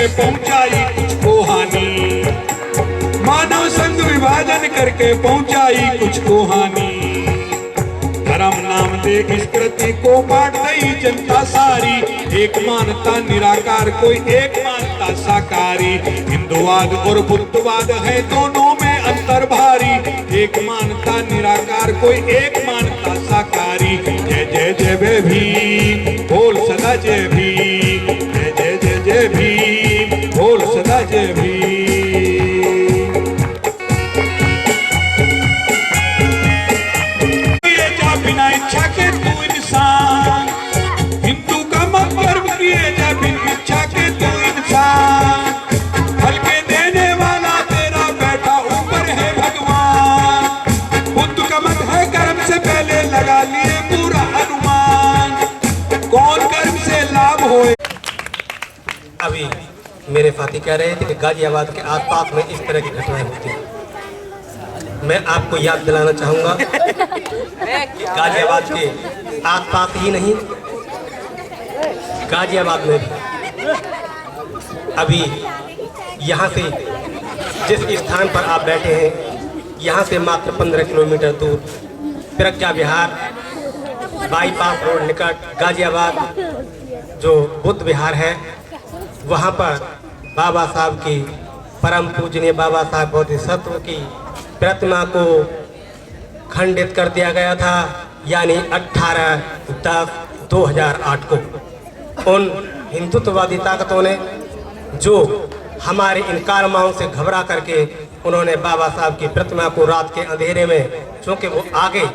करके पहुंचाई कुछ को हानि, मानव संग विभाजन करके पहुंचाई कुछ को हानि। धर्म नाम दे इस कृति को बांट गई जनता सारी, एक मानता निराकार कोई एक मानता साकारी। हिंदुवाद और बुद्धवाद है दोनों में अंतर भारी, एक मानता निराकार कोई एक मानता साकारी। जय जय जय जय भीम बोल सदा जय भीम, जय जय जय जय भीम बोल सदा जय भीम। बिना इच्छा के तू इंसान, हिंदू का मतलब किए जा बिना इच्छा के तू इंसान। फल के देने वाला तेरा बैठा ऊपर है भगवान, बुद्ध का मत है कर्म से पहले लगा लिए पूरा अनुमान, कौन कर्म से लाभ होए। अभी मेरे साथी कह रहे थे कि गाजियाबाद के आसपास में इस तरह की घटनाएं होती हैं। मैं आपको याद दिलाना चाहूँगा गाजियाबाद के आसपास ही नहीं, गाजियाबाद में भी अभी यहाँ से जिस स्थान पर आप बैठे हैं, यहाँ से मात्र 15 किलोमीटर दूर प्रज्ञा विहार बाईपास रोड निकट गाजियाबाद जो बुद्ध विहार है, वहाँ पर बाबा साहब की परम पूजनीय बाबा साहब बोधिसत्व की प्रतिमा को खंडित कर दिया गया था, यानी 18/10/2008 को। उन हिंदुत्ववादी ताकतों ने जो हमारे इन कारनामों से घबरा करके उन्होंने बाबा साहब की प्रतिमा को रात के अंधेरे में, चूँकि वो आगे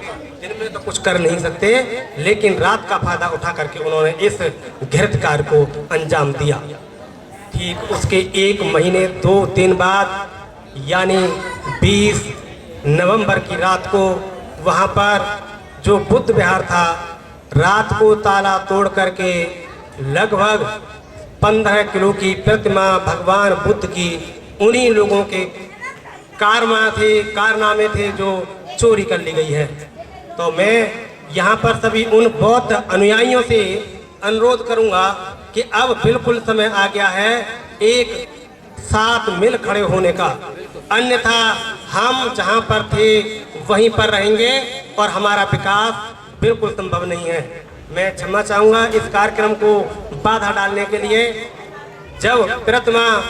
दिन में तो कुछ कर नहीं सकते, लेकिन रात का फायदा उठा करके उन्होंने इस घृत कार्य को अंजाम दिया। ठीक उसके 1 महीने 2 दिन बाद यानी 20 नवंबर की रात को वहाँ पर जो बुद्ध विहार था, रात को ताला तोड़ करके लगभग 15 किलो की प्रतिमा भगवान बुद्ध की उन्हीं लोगों के कारनामे थे जो चोरी कर ली गई है। तो मैं यहाँ पर सभी उन बौद्ध अनुयायियों से अनुरोध करूँगा कि अब बिल्कुल समय आ गया है एक साथ मिल खड़े होने का, अन्यथा हम जहाँ पर थे वहीं पर रहेंगे और हमारा विकास बिल्कुल संभव नहीं है। मैं क्षमा चाहूँगा इस कार्यक्रम को बाधा डालने के लिए। जब प्रतिमा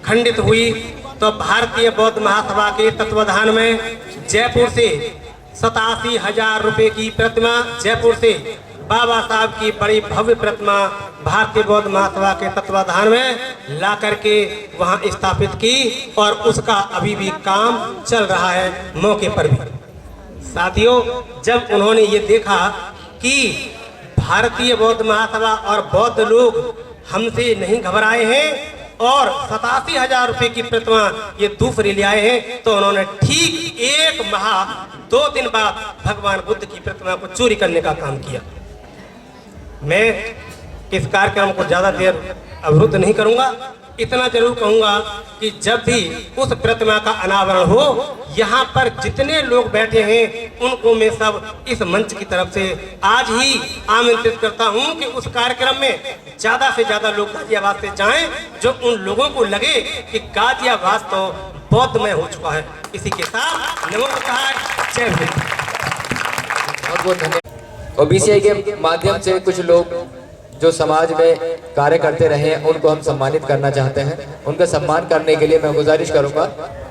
खंडित हुई तो भारतीय बौद्ध महासभा के तत्वाधान में जयपुर से 87,000 रुपये की प्रतिमा, जयपुर से बाबा साहब की बड़ी भव्य प्रतिमा भारतीय बौद्ध महासभा के तत्वाधान में ला करके वहां स्थापित की और उसका अभी भी काम चल रहा है मौके पर भी। साथियों, जब उन्होंने ये देखा कि भारतीय बौद्ध महासभा और बौद्ध लोग हमसे नहीं घबराए हैं और 87,000 रुपये की प्रतिमा ये दूसरी ले आए हैं, तो उन्होंने ठीक 1 माह 2 दिन बाद भगवान बुद्ध की प्रतिमा को चोरी करने का काम किया। मैं इस कार्यक्रम को ज़्यादा देर अवरुद्ध नहीं करूंगा, इतना जरूर कहूंगा कि जब भी उस प्रतिमा का अनावरण हो, यहाँ पर जितने लोग बैठे हैं उनको मैं सब इस मंच की तरफ से आज ही आमंत्रित करता हूँ कि उस कार्यक्रम में ज़्यादा से ज़्यादा लोग गाजियाबाद से जाएं, जो उन लोगों को लगे कि गाजियाबाद तो बौद्धमय हो चुका है। इसी के साथ नमस्कार, जय हिंद। बहुत बहुत धन्यवाद। ओबीसी के माध्यम से कुछ लोग जो समाज में कार्य करते रहे उनको हम सम्मानित करना चाहते हैं। उनका सम्मान करने के लिए मैं गुजारिश करूंगा,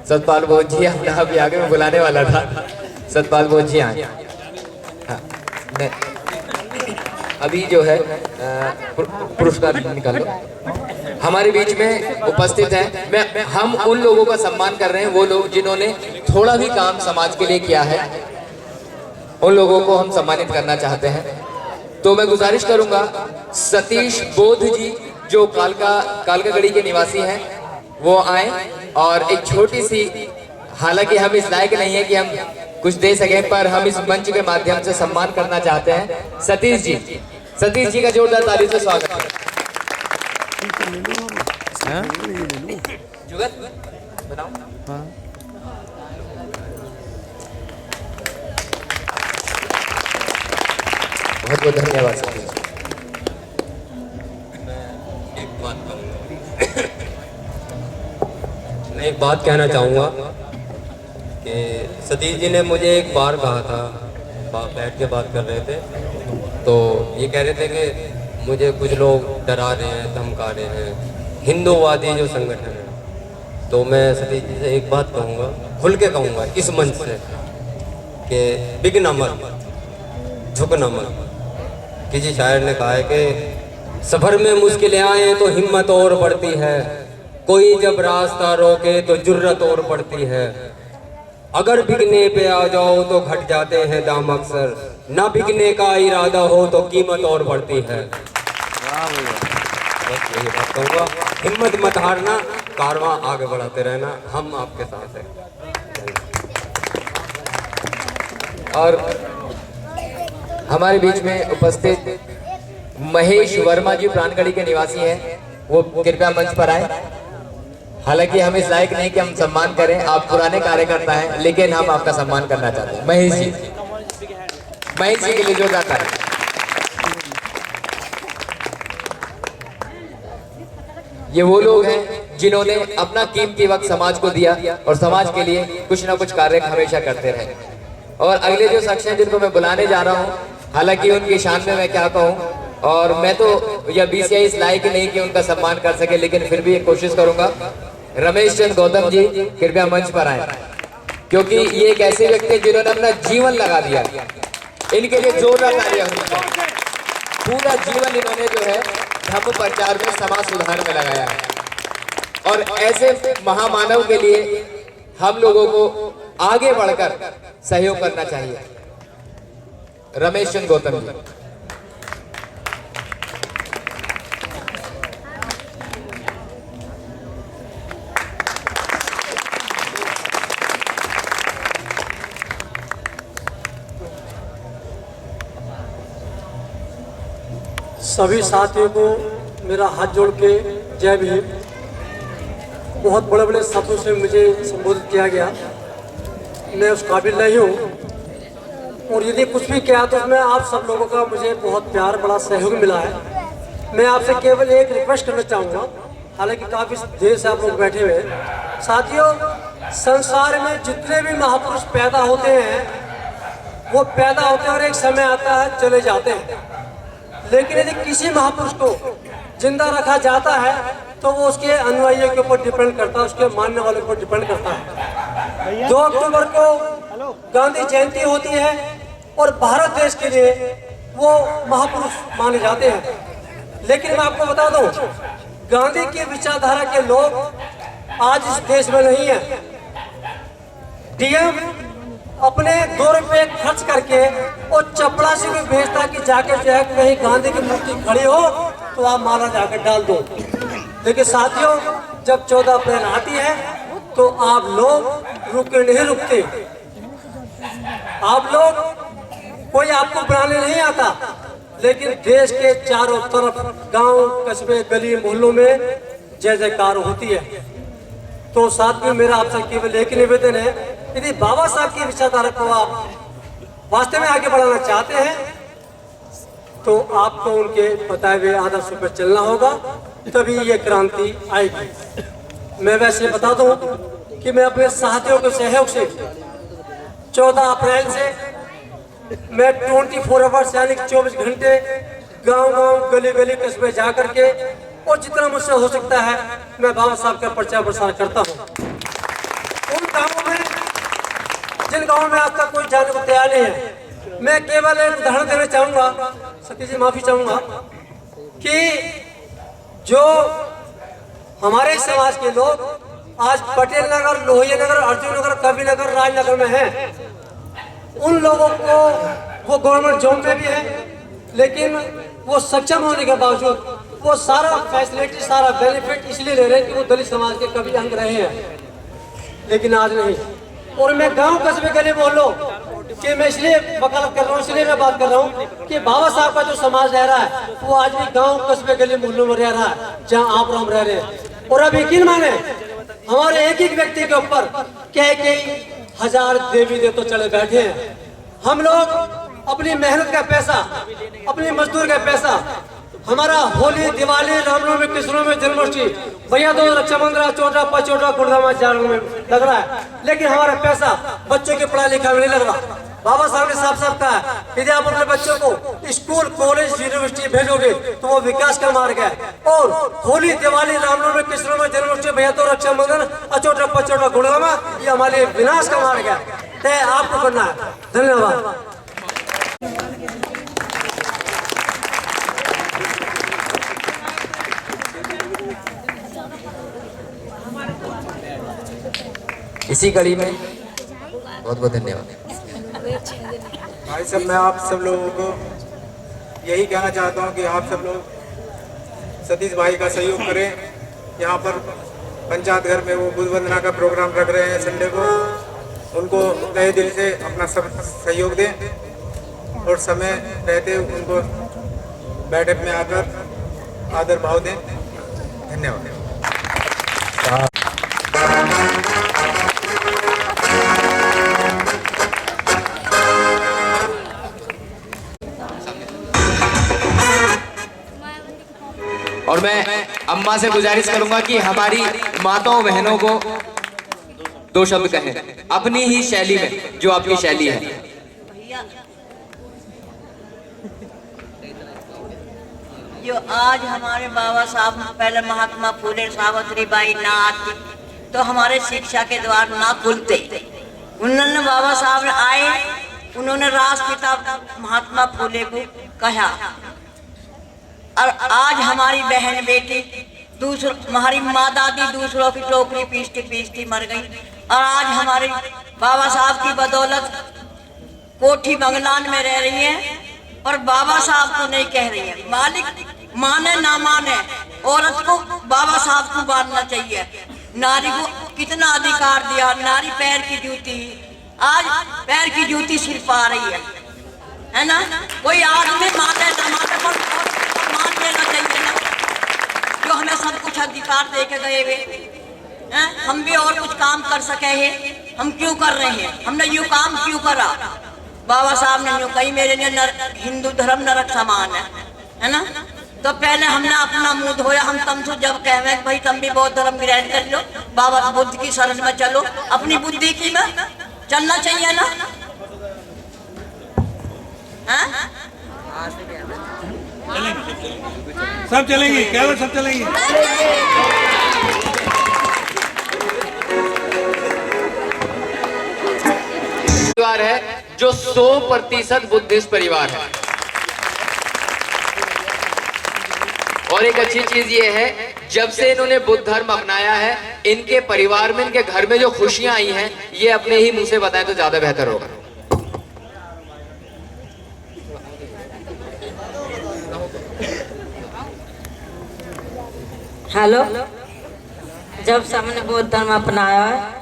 सतपाल बोध जी अपना अभी आगे में बुलाने वाला था, सतपाल बोध जी आए। हाँ, अभी जो है पुरस्कार निकाल लो। हमारे बीच में उपस्थित हैं, हम उन लोगों का सम्मान कर रहे हैं, वो लोग जिन्होंने थोड़ा भी काम समाज के लिए किया है, उन लोगों को हम सम्मानित करना चाहते हैं। तो मैं गुजारिश करूंगा सतीश बोध जी जो कालकागढ़ी के निवासी हैं वो आए और एक छोटी सी, हालांकि हम इस लायक नहीं है कि हम कुछ दे सकें, पर हम इस मंच के माध्यम से सम्मान करना चाहते हैं सतीश जी का जोरदार ताली से स्वागत है। जुगत बनाओ। बहुत बहुत धन्यवाद। मैं एक बात कहूँगा एक बात कहना चाहूँगा कि सतीश जी ने मुझे एक बार कहा था, बैठ के बात कर रहे थे, तो ये कह रहे थे कि मुझे कुछ लोग डरा रहे हैं, धमका रहे हैं, हिंदूवादी जो संगठन है। तो मैं सतीश जी से एक बात कहूँगा, खुल के कहूँगा इस मंच से कि बिगना मत, झुकना मत। किसी शायर ने कहा है कि सफ़र में मुश्किलें आए तो हिम्मत और बढ़ती है, कोई जब रास्ता रोके तो जुर्रत और बढ़ती है, अगर बिकने पे आ जाओ तो घट जाते हैं दाम अक्सर, ना बिकने का इरादा हो तो कीमत और बढ़ती है। बस यही बात कहूँगा, हिम्मत मत हारना, कारवां आगे बढ़ाते रहना, हम आपके साथ हैं। और हमारे बीच में उपस्थित महेश वर्मा जी प्राणगढ़ी के निवासी हैं, वो कृपया मंच पर आए। हालांकि हम इस लायक नहीं कि हम सम्मान करें, आप पुराने कार्यकर्ता हैं, लेकिन हम आपका सम्मान करना चाहते हैं। महेश जी के लिए जोरदार ताली। ये वो लोग हैं जिन्होंने अपना कीमती वक्त समाज को दिया और समाज के लिए कुछ ना कुछ कार्य हमेशा करते रहे। और अगले जो शख्स हैं जिनको मैं बुलाने जा रहा हूँ, हालांकि उनकी शान में मैं क्या कहूँ, और मैं तो यह BCI इस लायक ही नहीं कि उनका सम्मान कर सके, लेकिन फिर भी एक कोशिश करूंगा। रमेश चंद गौतम जी कृपया मंच पर आए, क्योंकि ये एक ऐसे व्यक्ति हैं जिन्होंने अपना जीवन लगा दिया। इनके लिए जोरदार तालियां होनी चाहिए। पूरा जीवन इन्होंने जो है धर्म प्रचार में, समाज सुधार में लगाया है। और ऐसे महामानव के लिए हम लोगों को आगे बढ़कर सहयोग करना चाहिए। रमेश चंद गौतम जी। सभी साथियों को मेरा हाथ जोड़ के जय भीम। बहुत बड़े बड़े शब्दों से मुझे संबोधित किया गया, मैं उस काबिल नहीं हूँ, और यदि कुछ भी किया तो उसमें आप सब लोगों का मुझे बहुत प्यार, बड़ा सहयोग मिला है। मैं आपसे केवल एक रिक्वेस्ट करना चाहूँगा, हालांकि काफ़ी देर से आप लोग बैठे हुए हैं। साथियों, संसार में जितने भी महापुरुष पैदा होते हैं वो पैदा होते हैं और एक समय आता है चले जाते हैं, लेकिन यदि किसी महापुरुष को जिंदा रखा जाता है तो वो उसके अनुयायियों के ऊपर डिपेंड करता है, उसके मानने वालों के ऊपर डिपेंड करता है। 2 अक्टूबर को गांधी जयंती होती है और भारत देश के लिए वो महापुरुष माने जाते हैं। लेकिन मैं आपको बता दूं, गांधी की विचारधारा के लोग आज इस देश में नहीं है। डीएम अपने 2 रुपये खर्च करके और चपड़ासी को भेजता कि जाकर जो है कहीं गांधी की मूर्ति खड़ी हो तो आप माला जाकर डाल दो। लेकिन साथियों, जब 14 अप्रैल आती है तो आप लोग रुके नहीं रुकते। आप लोग, कोई आपको बनाने नहीं आता, लेकिन देश के चारों तरफ गांव, कस्बे, गली, मोहल्लों में जय जयकार होती है। तो साथ में मेरा आपसे केवल एक निवेदन है, यदि बाबा साहब की विचारधारा को आप वास्तव में आगे बढ़ाना चाहते हैं तो आपको उनके बताए हुए आदर्शों पर चलना होगा, तभी ये क्रांति आएगी। मैं वैसे बता दूं कि मैं अपने साथियों के सहयोग से 14 अप्रैल से मैं 24 आवर्स यानी 24 घंटे गांव-गांव, गली-गली, कस्बे जा करके और जितना मुझसे हो सकता है मैं बाबा साहब का प्रचार प्रसार करता हूँ। उन गाँवों में, जिन गाँवों में आज तक कोई जाने को तैयार नहीं है, मैं केवल एक उदाहरण देना चाहूँगा, सतीश जी माफी चाहूँगा, कि जो हमारे समाज के लोग आज पटेल नगर, लोहिया नगर, अर्जुन नगर, कवि नगर, राजनगर में हैं, उन लोगों को वो गवर्नमेंट जॉब में भी है, लेकिन वो सक्षम होने के बावजूद वो सारा फैसिलिटी, सारा बेनिफिट इसलिए ले रहे हैं कि वो दलित समाज के कभी अंग रहे हैं, लेकिन आज नहीं। और मैं गांव कस्बे गली मोहल्लों कि मैं इसलिए वकालत कर रहा हूँ, इसलिए मैं बात कर रहा हूँ कि बाबा साहब का जो समाज रह रहा है वो आज भी गांव कस्बे गली मोहल्लों में रह रहा है, जहाँ आप हम रह रहे हैं। और अब यकीन माने, हमारे एक एक व्यक्ति के ऊपर कई हजार देवी देवता चले बैठे हैं। हम लोग अपनी मेहनत का पैसा, अपनी मजदूर का पैसा हमारा होली, दिवाली, रामनवमी, कृष्णनवमी, जन्माष्टमी, भैया तो रक्षाबंधन, चौथा, पचौटा, गुड़गामा जाने में लग रहा है, लेकिन हमारा पैसा बच्चों की पढ़ाई लिखाई में नहीं लग रहा। बाबा साहब ने साफ साफ कहा है, यदि आप अपने बच्चों को स्कूल, कॉलेज, यूनिवर्सिटी भेजोगे तो वो विकास का मार्ग है। और होली, दिवाली, रामनवमी, कृष्णनवमी, जन्माष्टमी, भैया तो रक्षाबंधन, अचौटा, पचौटा, गुड़गामा, ये हमारे विनाश का मार्ग है, तय आपको करना है। धन्यवाद। इसी कड़ी में बहुत बहुत धन्यवाद। भाई साहब, मैं आप सब लोगों को यही कहना चाहता हूं कि आप सब लोग सतीश भाई का सहयोग करें। यहाँ पर पंचायत घर में वो बुद्ध वंदना का प्रोग्राम रख रहे हैं संडे को, उनको तहे दिल से अपना सब सहयोग दें और समय रहते उनको बैठक में आकर आदर भाव दें। धन्यवाद। और मैं अम्मा से गुजारिश करूंगा कि हमारी माताओं बहनों को दो शब्द कहें अपनी ही शैली में, जो आपकी शैली है। जो आज हमारे बाबा साहब, पहले महात्मा फूले, सावित्री बाई ना आती तो हमारे शिक्षा के द्वार ना खुलते। उन्होंने बाबा साहब आए, उन्होंने राष्ट्रपिता महात्मा फूले को कहा, और आज हमारी बहन बेटी दूसरों, हमारी माँ दादी दूसरों की टोकरी पीसती पीसती मर गई, और आज हमारे बाबा साहब की बदौलत कोठी बंगलान में रह रही हैं और बाबा साहब को नहीं कह रही है। मालिक माने ना माने, औरत को बाबा साहब को मानना चाहिए। नारी को कितना अधिकार दिया, नारी पैर की जूती, आज पैर की जूती सिर पा रही है ना। कोई आदमी माने ना माने पर मान लेना चाहिए ना, जो हमें सब कुछ अधिकार दे के गए हुए हैं। हम भी और कुछ काम कर सके हैं, हम क्यों कर रहे हैं? हमने यूँ काम क्यों करा? बाबा साहब ने यूँ कही, मेरे लिए हिंदू धर्म नरक समान है ना। तो पहले हमने अपना मुंह धोया। हम तुमसे जब कहे भाई तुम भी बौद्ध धर्म ग्रहण कर लो, बाबा बुद्ध की शरण में चलो, अपनी बुद्धि की में चलना चाहिए ना। सब चलेंगे, केवल सब चलेंगे। परिवार है जो 100% बुद्धिस्ट परिवार है। और एक अच्छी चीज ये है, जब से इन्होंने बुद्ध धर्म अपनाया है, इनके परिवार में, इनके घर में जो खुशियां आई हैं, ये अपने ही मुंह से बताएं तो ज्यादा बेहतर होगा। हेलो, जब से हमने बौद्ध धर्म अपनाया है,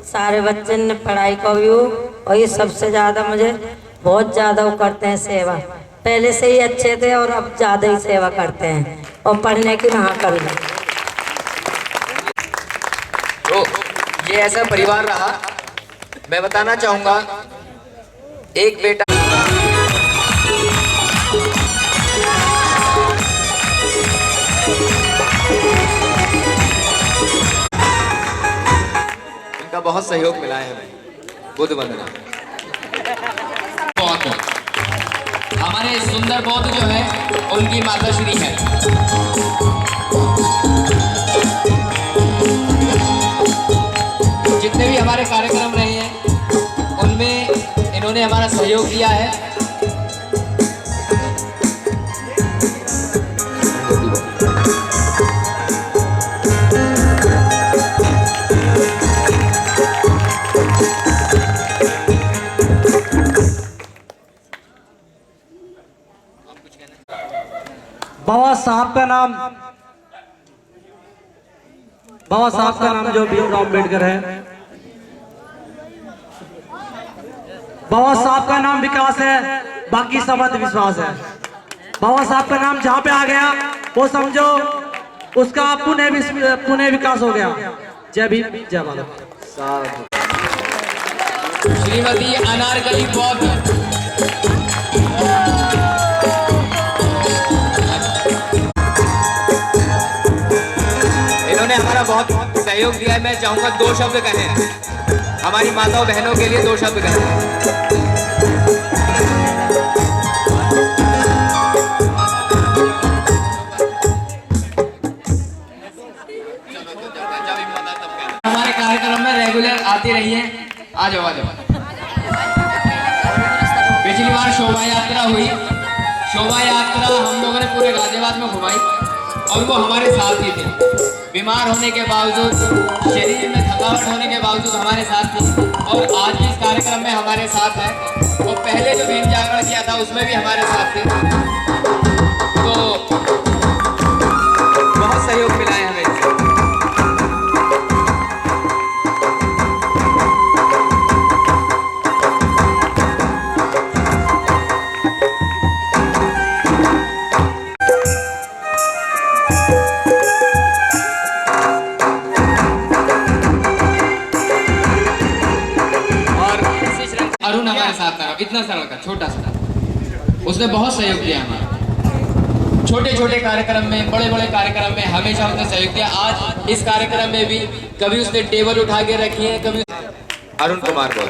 सारे बच्चे ने पढ़ाई को भी हो, और ये सबसे ज़्यादा मुझे बहुत ज़्यादा वो करते हैं सेवा। पहले से ही अच्छे थे और अब ज़्यादा ही सेवा करते हैं, और पढ़ने की वहाँ कर लो। तो ये ऐसा परिवार रहा। मैं बताना चाहूँगा, एक बेटा इनका बहुत सहयोग मिला है हमें बुद्ध वंदना। हमारे सुंदर बौद्ध जो है उनकी माताश्री है। जितने भी हमारे कार्यक्रम रहे हैं उनमें इन्होंने हमारा सहयोग दिया है। बाबा साहब का नाम जो भीमराव अम्बेडकर है, बाबा साहब का नाम विकास है, बाकी सब अंधविश्वास है। बाबा साहब का नाम जहाँ पे आ गया वो समझो उसका पुणे विकास हो गया। जय भीम, जय भारत। श्रीमती अनारकली बौद्ध सहयोग दिया है, मैं चाहूंगा 2 शब्द कहें, हमारी माताओं बहनों के लिए 2 शब्द कहें। हमारे कार्यक्रम में रेगुलर आती रही है। आ जाओ आ जाओ। पिछली बार शोभा यात्रा हुई, शोभा यात्रा हम लोगों ने पूरे गाजियाबाद में घुमाई और वो हमारे साथ ही थे। बीमार होने के बावजूद, शरीर में थकावट होने के बावजूद हमारे साथ थी और आज भी इस कार्यक्रम में हमारे साथ है। और पहले जो दिन जागरण किया था उसमें भी हमारे साथ थे, तो बहुत सहयोग मिला है हमें। अरुण हमारे साथ था, इतना सा लड़का छोटा सा, उसने बहुत सहयोग किया हमारा। छोटे छोटे कार्यक्रम में, बड़े बड़े कार्यक्रम में हमेशा उसने सहयोग किया। आज इस कार्यक्रम में भी कभी उसने टेबल उठा के रखी है, कभी। अरुण कुमार बोल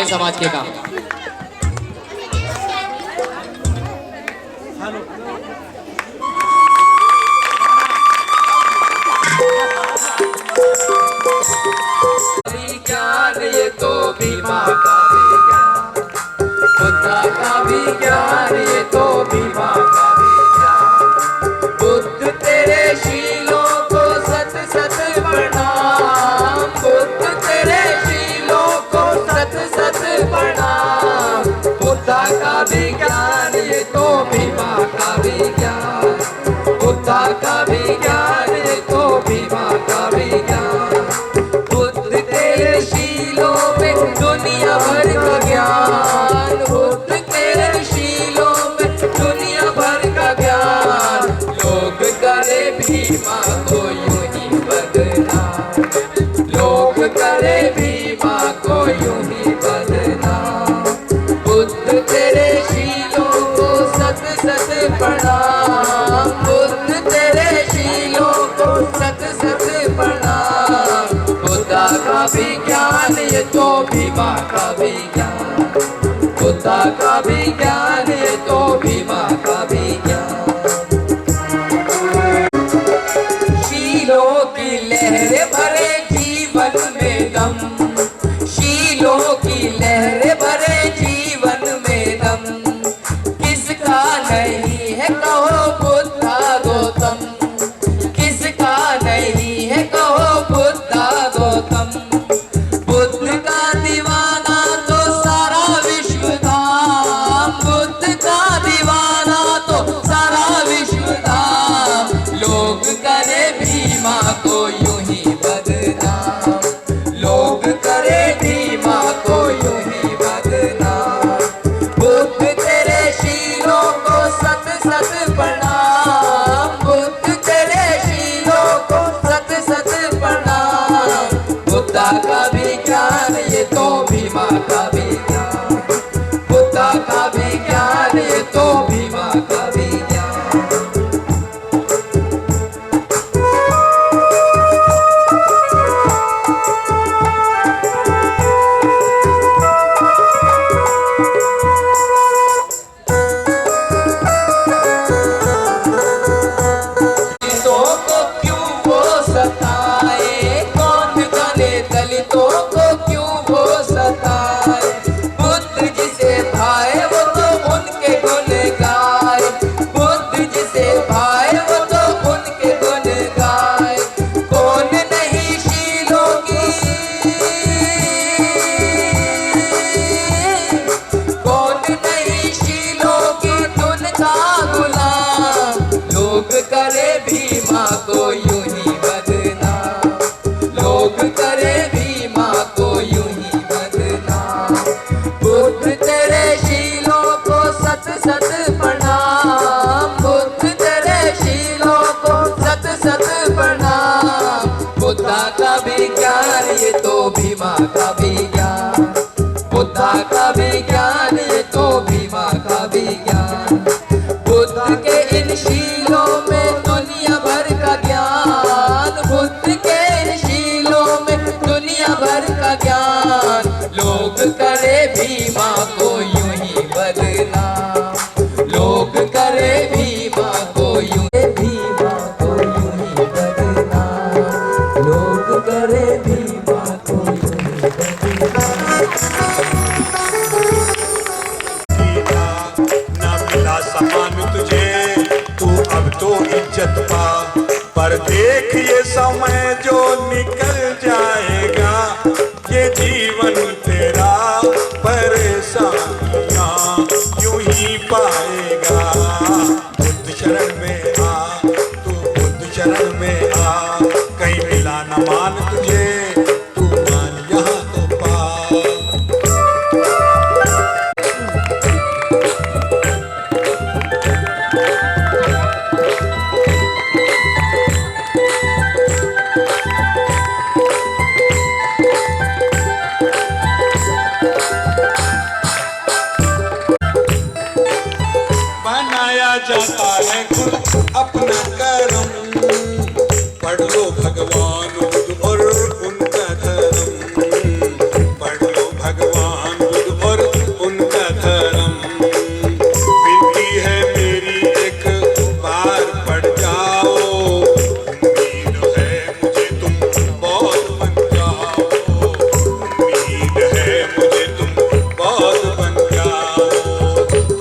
समाज के काम। ये तो भी माँ का भी ज्ञान, बुद्धा का भी ज्ञान, ये तो भी माँ का भी ज्ञान। बुद्ध तेरे शीलों को सत सत प्रणाम, बुद्ध तेरे शीलों को सत सत प्रणाम। बुद्धा का भी ज्ञान, ये तो भी माँ का भी ज्ञान, बुद्धा का भी ज्ञान, ये तो भी माँ का भी ज्ञान। दुनिया भर का ज्ञान, बुद्ध तेरे शीलों में दुनिया भर का ज्ञान। लोग करे भीमा को यूं ही बदनाम, लोग करे भीमा को यूं ही बदनाम। बुद्ध तेरे शीलों को सत सत प्रणाम, बुद्ध तेरे शीलों को सत सत प्रणाम। बुद्धा का भी ज्ञान, ये तो भी माँ का भी ज्ञान, बुद्धा का भी ज्ञान, ये तो भी माँ का भी ज्ञान। शीलों की लहर भरे जीवन में दम, शीलों की लहर भरे जीवन में दम। किसका नहीं है कहो बुद्धा गौतम, किसका नहीं है कहो बुद्धा गौतम। बुद्ध का दीवाना तो सारा विश्व धाम, बुद्ध का दीवाना तो सारा विश्व धाम। लोग करे भीमा को यूं ही बदनाम, लोग करे भीमा को यूं ही बदनाम। बुद्ध तेरे शीलों को सत सत प्रणाम, बुद्ध तेरे शीलों को सत सत प्रणाम। बुद्धा का भी ज्ञान, ये तो भी माँ का भी ज्ञान, बुद्धा का भी ज्ञान, ये तो भी माँ का भी ज्ञान। दलितों को क्यों वो सताए, कौन जाने दलितों को क्यों वो सताए। बुद्ध जिसे भाए वो तो उनके गुण गाए, बुद्ध जिसे भाए वो तो उनके गुण गाए। कौन नहीं शीलों की, कौन नहीं शीलों की धुन का गुलाम। लोग करे भीमा को यूं ही बदनाम, लोग करे भीमा को यूं ही बदनाम। बुद्ध तेरे शीलों को सत सत प्रणाम, बुद्ध तेरे शीलों को सत सत प्रणाम। बुद्धा का भी ज्ञान, ये तो भीमा का भी ज्ञान, तुझे, तू अब तो इज्जत पा। पर देख ये समय जो निकल जाएगा, ये जीवन तेरा परेशानियां यूं ही पाएगा। बुद्ध शरण में आ, तू बुद्ध शरण में आ, कहीं मिला न मान तुझे, तू मान यहाँ तो पा। बनाया जाता है खुद अपना कर्म, पढ़ लो भगवान बुद्ध और उनका धर्म, पढ़ लो भगवान बुद्ध और उनका धर्म। विनती है मेरी एक बार पढ़ जाओ, उम्मीद है मुझे तुम बहुत बन जाओ, उम्मीद है मुझे तुम बहुत बन जाओ।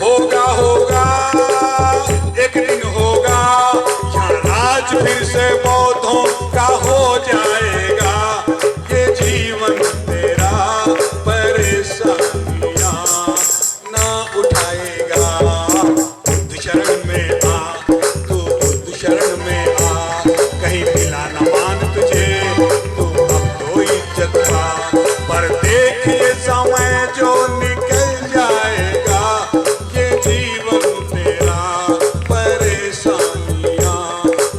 होगा होगा एक दिन होगा, यहाँ राज फिर से बौद्धों का हो जाएगा। ये जीवन तेरा परेशानियां ना उठाएगा। बुद्ध शरण में आ, तू बुद्ध शरण में आ, कहीं मिला न मान तुझे, तू अब तो इज्जत पा। पर देख ये समय जो निकल जाएगा, ये जीवन तेरा परेशानियां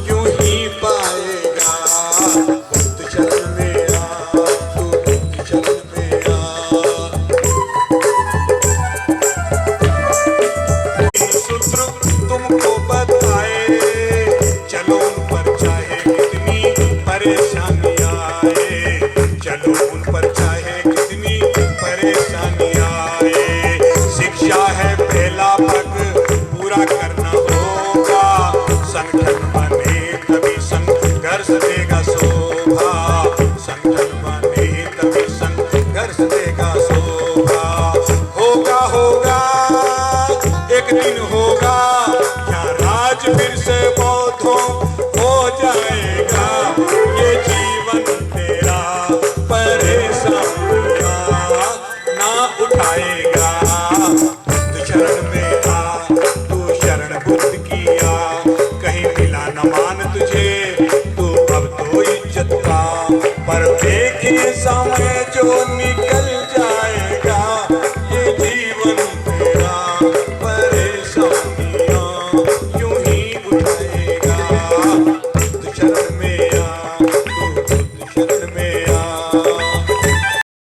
यूं ही पाएगा। बुद्ध शरण में आ, तू बुद्ध शरण में आ। सूत्र तुमको बताए, चलो उन पर चाहे कितनी परेशानी आए, चलो उन पर चाहे कितनी परेशानी आए। शिक्षा है पहला भाग पूरा करना होगा, संगठन